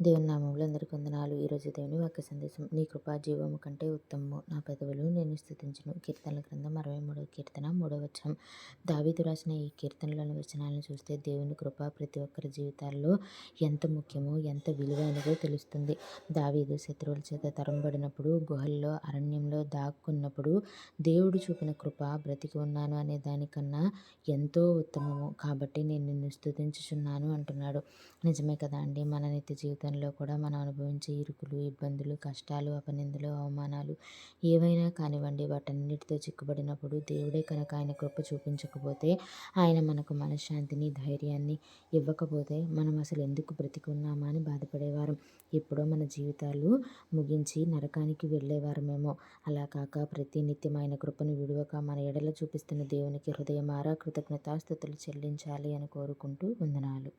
దేవుని నామములో అందరికి వందనాలు. ఈరోజు దేవుని వాక్య సందేశం. నీ కృపా జీవము కంటే ఉత్తమము, నా పెదవులు నేను స్తుతించును. కీర్తనల గ్రంథం 63వ కీర్తన 3వ వచనం. దావీదు రాసిన ఈ కీర్తనలోని వచనాలను చూస్తే దేవుని కృప ప్రతి ఒక్కరి జీవితాల్లో ఎంత ముఖ్యమో, ఎంత విలువైనదో తెలుస్తుంది. దావీదు శత్రువుల చేత తరంబడినప్పుడు, గుహల్లో అరణ్యంలో దాక్కున్నప్పుడు దేవుడు చూపిన కృప బ్రతికి ఉన్నాను అనే దానికన్నా ఎంతో ఉత్తమము. కాబట్టి నేను నిన్ను స్తుతించుచున్నాను అంటున్నాడు. నిజమే కదా అండి. మన నిత్య జీవితంలో కూడా మనం అనుభవించే ఇరుకులు, ఇబ్బందులు, కష్టాలు, అపనిందలు, అవమానాలు ఏవైనా కానివ్వండి, వాటన్నిటితో చిక్కుబడినప్పుడు దేవుడే కనుక ఆయన కృప చూపించకపోతే, ఆయన మనకు మనశ్శాంతిని, ధైర్యాన్ని ఇవ్వకపోతే మనం అసలు ఎందుకు బ్రతికి ఉన్నామా అని బాధపడేవారం. ఎప్పుడో మన జీవితాలు ముగించి నరకానికి వెళ్ళేవారమేమో. అలా కాక ప్రతి నిత్యమైన కృపను విడువక మన ఎడల చూపిస్తున్న దేవునికి హృదయమారా కృతజ్ఞతాస్తుతులు చెల్లించాలి అని కోరుకుంటూ వందనాలు.